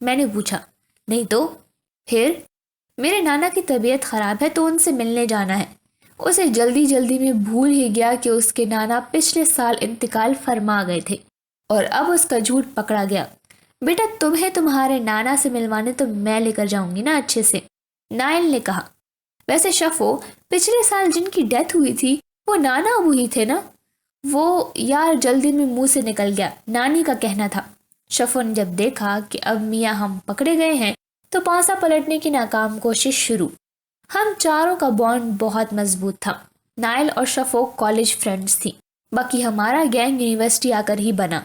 میں نے پوچھا۔ نہیں تو پھر؟ میرے نانا کی طبیعت خراب ہے تو ان سے ملنے جانا ہے۔ اسے جلدی جلدی میں بھول ہی گیا کہ اس کے نانا پچھلے سال انتقال فرما گئے تھے اور اب اس کا جھوٹ پکڑا گیا۔ بیٹا تمہیں تمہارے نانا سے ملوانے تو میں لے کر جاؤں گی نا اچھے سے، نائل نے کہا۔ ویسے شفو، پچھلے سال جن کی ڈیتھ ہوئی تھی وہ نانا ابو ہی تھے نا؟ وہ یار جلدی میں منہ سے نکل گیا، نانی کا کہنا تھا۔ شفو نے جب دیکھا کہ اب میاں ہم پکڑے گئے ہیں تو پانسا پلٹنے کی ناکام کوشش شروع۔ ہم چاروں کا بانڈ بہت مضبوط تھا۔ نائل اور شفو کالج فرینڈز تھی، باقی ہمارا گینگ یونیورسٹی آ کر ہی بنا،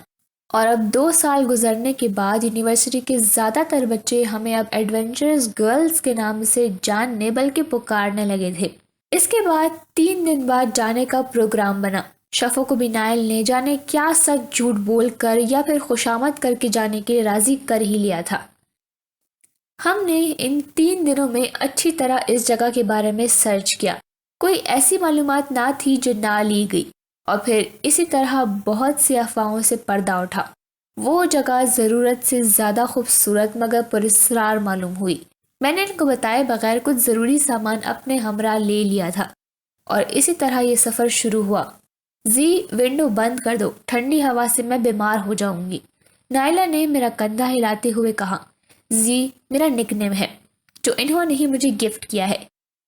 اور اب 2 سال گزرنے کے بعد یونیورسٹی کے زیادہ تر بچے ہمیں اب ایڈونچرس گرلز کے نام سے جاننے بلکہ پکارنے لگے تھے۔ اس کے بعد 3 دن بعد جانے کا پروگرام بنا۔ شفو کو بھی نائل نے جانے کیا سچ جھوٹ بول کر یا پھر خوشامد کر کے جانے کے لیے راضی کر ہی لیا تھا۔ ہم نے ان 3 دنوں میں اچھی طرح اس جگہ کے بارے میں سرچ کیا، کوئی ایسی معلومات نہ تھی جو نہ لی گئی، اور پھر اسی طرح بہت سی افواہوں سے پردہ اٹھا۔ وہ جگہ ضرورت سے زیادہ خوبصورت مگر پراسرار معلوم ہوئی۔ میں نے ان کو بتائے بغیر کچھ ضروری سامان اپنے ہمراہ لے لیا تھا، اور اسی طرح یہ سفر شروع ہوا۔ زی ونڈو بند کر دو، ٹھنڈی ہوا سے میں بیمار ہو جاؤں گی، نائلہ نے میرا کندھا ہلاتے ہوئے کہا۔ زی میرا نک نیم ہے جو انہوں نے ہی مجھے گفٹ کیا ہے۔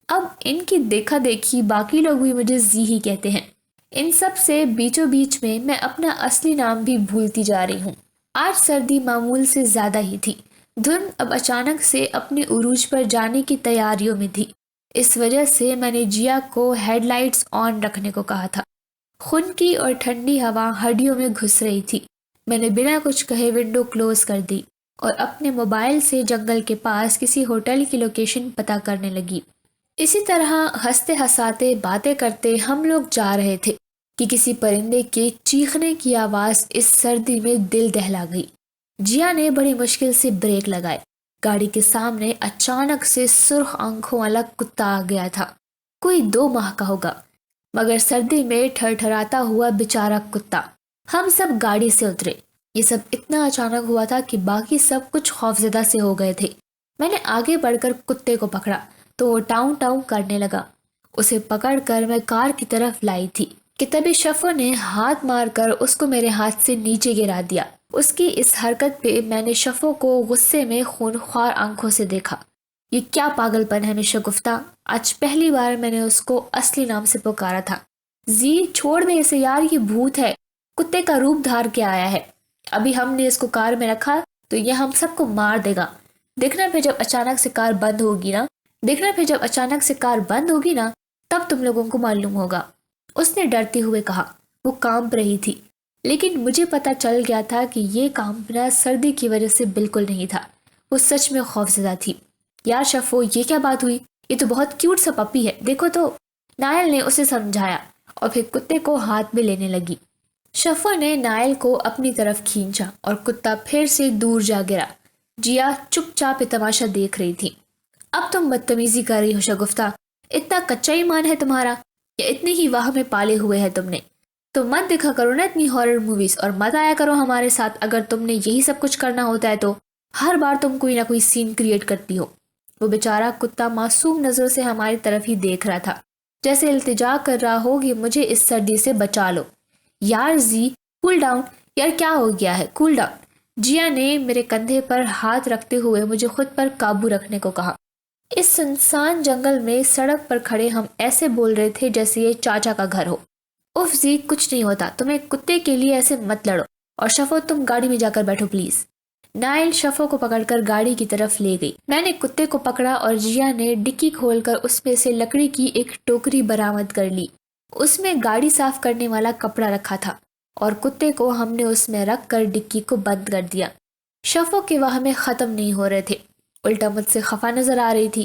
اب ان کی دیکھا دیکھی باقی لوگ بھی مجھے زی ہی کہتے ہیں۔ ان سب سے بیچوں بیچ میں اپنا اصلی نام بھی بھولتی جا رہی ہوں۔ آج سردی معمول سے زیادہ ہی تھی۔ دھند اب اچانک سے اپنے عروج پر جانے کی تیاریوں میں تھی۔ اس وجہ سے میں نے جیا کو ہیڈ لائٹس آن رکھنے کو کہا تھا۔ خنکی اور ٹھنڈی ہوا ہڈیوں میں گھس رہی تھی۔ میں نے بنا کچھ کہے ونڈو کلوز کر دی اور اپنے موبائل سے جنگل کے پاس کسی ہوٹل کی لوکیشن پتہ کرنے لگی۔ اسی طرح ہنستے ہنساتے باتیں کرتے ہم لوگ جا رہے تھے کہ کسی پرندے کے چیخنے کی آواز اس سردی میں دل دہلا گئی۔ جیا نے بڑی مشکل سے بریک لگائے۔ گاڑی کے سامنے اچانک سے سرخ آنکھوں والا کتا آ گیا تھا، کوئی 2 ماہ کا ہوگا، مگر سردی میں ٹھٹھراتا ہوا بیچارہ کتا۔ ہم سب گاڑی سے اترے۔ یہ سب اتنا اچانک ہوا تھا کہ باقی سب کچھ خوفزدہ سے ہو گئے تھے۔ میں نے آگے بڑھ کر کتے کو پکڑا تو وہ ٹاؤں ٹاؤں کرنے لگا۔ اسے پکڑ کر میں کار کی طرف لائی تھی کہ تبھی شفو نے ہاتھ مار کر اس کو میرے ہاتھ سے نیچے گرا دیا۔ اس کی اس حرکت پہ میں نے شفو کو غصے میں خونخوار آنکھوں سے دیکھا۔ یہ کیا پاگل پن ہے میں شگفتہ، آج پہلی بار میں نے اس کو اصلی نام سے پکارا تھا۔ زی چھوڑ دے اسے یار، یہ بھوت ہے، کتے کا روپ دھار کے آیا ہے۔ ابھی ہم نے اس کو کار میں رکھا تو یہ ہم سب کو مار دے گا۔ دیکھنا پھر جب اچانک سے کار بند ہوگی نا تب تم لوگوں کو معلوم ہوگا، اس نے ڈرتے ہوئے کہا۔ وہ کانپ رہی تھی، لیکن مجھے پتا چل گیا تھا کہ یہ کانپنا سردی کی وجہ سے بالکل نہیں تھا، وہ سچ میں خوفزدہ تھی۔ یار شفو، یہ کیا بات ہوئی؟ یہ تو بہت کیوٹ سا پپی ہے، دیکھو تو، نائل نے اسے سمجھایا اور پھر کتے کو ہاتھ میں لینے لگی۔ شفو نے نائل کو اپنی طرف کھینچا اور کتا پھر سے دور جا گرا۔ جیا چپ چاپ تماشا دیکھ رہی تھی۔ اب تم بدتمیزی کر رہی ہو شگفتہ، اتنا کچا ایمان ہے تمہارا یا اتنے ہی واہ میں پالے ہوئے ہے تم نے؟ تو مت دیکھا کرو نا اتنی ہارر موویز اور مت آیا کرو ہمارے ساتھ۔ اگر تم نے یہی سب کچھ کرنا ہوتا ہے تو ہر بار تم کوئی نہ کوئی سین کریٹ کرتی ہو۔ وہ بیچارہ کتا معصوم نظروں سے ہماری طرف ہی دیکھ رہا تھا، جیسے التجا کر رہا ہو کہ مجھے اس سردی سے بچا لو۔ یار زی کول ڈاؤن، یار کیا ہو گیا ہے، کول ڈاؤن۔ جیا نے میرے کندھے پر ہاتھ رکھتے ہوئے مجھے خود پر قابو رکھنے کو کہا۔ اس سنسان جنگل میں سڑک پر کھڑے ہم ایسے بول رہے تھے جیسے یہ چاچا کا گھر ہو۔ اف زی کچھ نہیں ہوتا، تم ایک کتے کے لیے ایسے مت لڑو، اور شفو تم گاڑی میں جا کر بیٹھو پلیز۔ نائل شفو کو پکڑ کر گاڑی کی طرف لے گئی۔ میں نے کتے کو پکڑا اور جیا نے ڈکی کھول کر اس میں سے لکڑی کی ایک ٹوکری برآمد کر لی۔ اس میں گاڑی صاف کرنے والا کپڑا رکھا تھا اور کتے کو ہم نے اس میں رکھ کر ڈکی کو بند کر دیا۔ شفو کے وہمیں ختم نہیں ہو رہے تھے، الٹا مجھ سے خفا نظر آ رہی تھی۔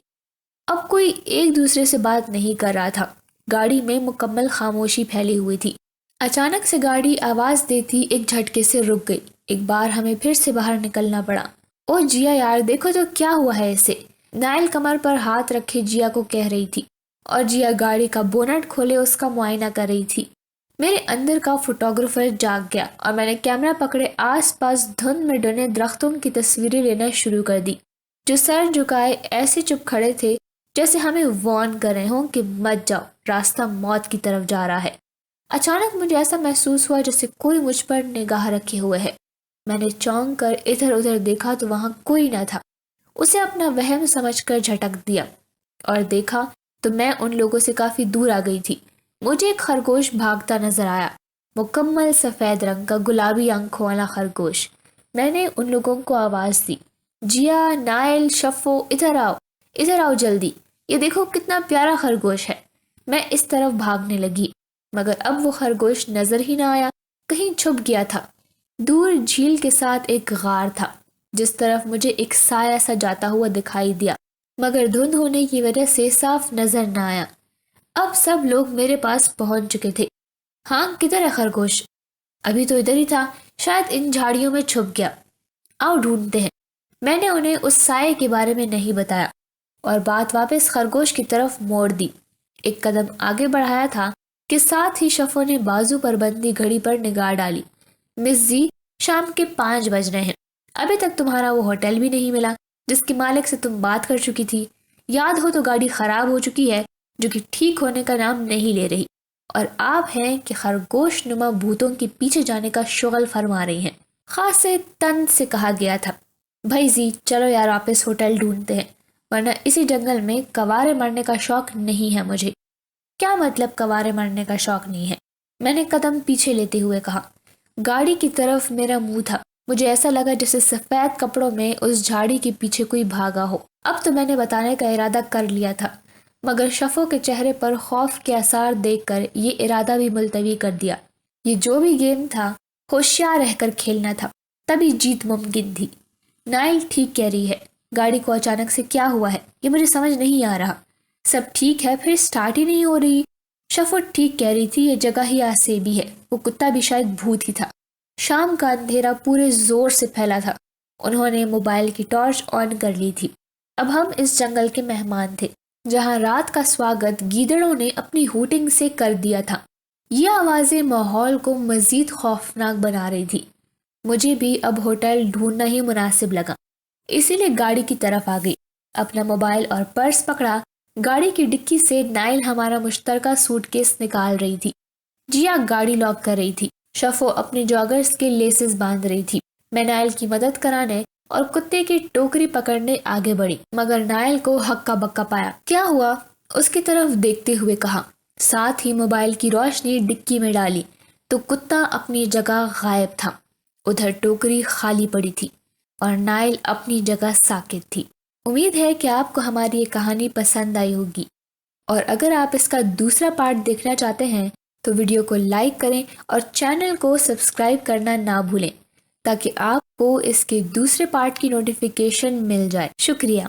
اب کوئی ایک دوسرے سے بات نہیں کر رہا تھا، گاڑی میں مکمل خاموشی پھیلی ہوئی تھی۔ اچانک سے گاڑی آواز دیتی ایک جھٹکے سے رک گئی۔ ایک بار ہمیں پھر سے باہر نکلنا پڑا۔ او جیا یار دیکھو تو کیا ہوا ہے اسے، نائل کمر پر ہاتھ رکھے جیا کو کہہ رہی تھی، اور جیا گاڑی کا بونٹ کھولے اس کا معائنہ کر رہی تھی۔ میرے اندر کا فوٹوگرافر جاگ گیا اور میں نے کیمرہ پکڑے آس پاس دھند میں ڈنے درختوں کی تصویریں لینا شروع کر دی، جو سر جھکائے ایسے چپ کھڑے تھے جیسے ہمیں وارن کر رہے ہوں کہ مت جاؤ، راستہ موت کی طرف جا رہا ہے۔ اچانک مجھے ایسا محسوس ہوا جیسے کوئی مجھ پر نگاہ رکھے ہوئے ہے۔ میں نے چونک کر ادھر ادھر دیکھا تو وہاں کوئی نہ تھا۔ اسے اپنا وہم سمجھ کر جھٹک دیا اور دیکھا تو میں ان لوگوں سے کافی دور آ گئی تھی۔ مجھے ایک خرگوش بھاگتا نظر آیا، مکمل سفید رنگ کا گلابی آنکھوں والا خرگوش۔ میں نے ان لوگوں کو آواز دی، جیا، نائل، شفو، ادھر آؤ جلدی، یہ دیکھو کتنا پیارا خرگوش ہے۔ میں اس طرف بھاگنے لگی، مگر اب وہ خرگوش نظر ہی نہ آیا، کہیں چھپ گیا تھا۔ دور جھیل کے ساتھ ایک غار تھا جس طرف مجھے ایک سایہ سا جاتا ہوا دکھائی دیا، مگر دھند ہونے کی وجہ سے صاف نظر نہ آیا۔ اب سب لوگ میرے پاس پہنچ چکے تھے۔ ہاں، کدھر ہے خرگوش؟ ابھی تو ادھر ہی تھا، شاید ان جھاڑیوں میں چھپ گیا، آؤ ڈھونڈتے ہیں۔ میں نے انہیں اس سائے کے بارے میں نہیں بتایا اور بات واپس خرگوش کی طرف موڑ دی۔ ایک قدم آگے بڑھایا تھا کہ ساتھ ہی شفو نے بازو پر بندھی گھڑی پر نگاہ ڈالی۔ مس زی، شام کے 5 بج رہے ہیں، ابھی تک تمہارا وہ ہوٹل بھی نہیں ملا جس کے مالک سے تم بات کر چکی تھی۔ یاد ہو تو گاڑی خراب ہو چکی ہے جو کہ ٹھیک ہونے کا نام نہیں لے رہی، اور آپ ہیں کہ خرگوش نما بھوتوں کے پیچھے جانے کا شغل فرما رہی ہیں۔ خاصے تن سے کہا گیا تھا، بھائی زی چلو یار واپس ہوٹل ڈھونڈتے ہیں، ورنہ اسی جنگل میں کوارے مرنے کا شوق نہیں ہے مجھے۔ کیا مطلب کوارے مرنے کا شوق نہیں ہے؟ میں نے قدم پیچھے لیتے ہوئے کہا۔ گاڑی کی طرف میرا منہ تھا، مجھے ایسا لگا جیسے سفید کپڑوں میں اس جھاڑی کے پیچھے کوئی بھاگا ہو۔ اب تو میں نے بتانے کا ارادہ کر لیا تھا، مگر شفو کے چہرے پر خوف کے آثار دیکھ کر یہ ارادہ بھی ملتوی کر دیا۔ یہ جو بھی گیم تھا ہوشیار رہ کر کھیلنا تھا، تبھی جیت ممکن تھی۔ نائل ٹھیک کہہ رہی ہے، گاڑی کو اچانک سے کیا ہوا ہے یہ مجھے سمجھ نہیں آ رہا، سب ٹھیک ہے پھر سٹارٹ ہی نہیں ہو رہی۔ شفو ٹھیک کہہ رہی تھی، یہ جگہ ہی آسیبی ہے، وہ کتا بھی شاید بھوت ہی تھا۔ شام کا اندھیرا پورے زور سے پھیلا تھا، انہوں نے موبائل کی ٹارچ آن کر لی تھی۔ اب ہم اس جنگل کے مہمان تھے جہاں رات کا سواگت گیدڑوں نے اپنی ہوٹنگ سے کر دیا تھا۔ یہ آوازیں ماحول کو مزید خوفناک بنا رہی تھی۔ مجھے بھی اب ہوٹل ڈھونڈنا ہی مناسب لگا، اسی لیے گاڑی کی طرف آ گئی، اپنا موبائل اور پرس پکڑا۔ گاڑی کی ڈکی سے نائل ہمارا مشترکہ سوٹ کیس نکال رہی تھی، جیا گاڑی لاک کر رہی تھی، شفو اپنی جاگرز کے لیسز باندھ رہی تھی۔ میں نائل کی مدد کرانے اور کتے کی ٹوکری پکڑنے آگے بڑھی، مگر نائل کو ہکا بکا پایا۔ کیا ہوا؟ اس کی طرف دیکھتے ہوئے کہا، ساتھ ہی موبائل کی روشنی ڈکی میں ڈالی تو کتا اپنی جگہ غائب تھا، ادھر ٹوکری خالی پڑی تھی اور نائل اپنی جگہ ساکت تھی۔ امید ہے کہ آپ کو ہماری یہ کہانی پسند آئی ہوگی، اور اگر آپ اس کا دوسرا پارٹ دیکھنا چاہتے ہیں تو ویڈیو کو لائک کریں اور چینل کو سبسکرائب کرنا نہ بھولیں تاکہ آپ کو اس کے دوسرے پارٹ کی نوٹیفیکیشن مل جائے۔ شکریہ۔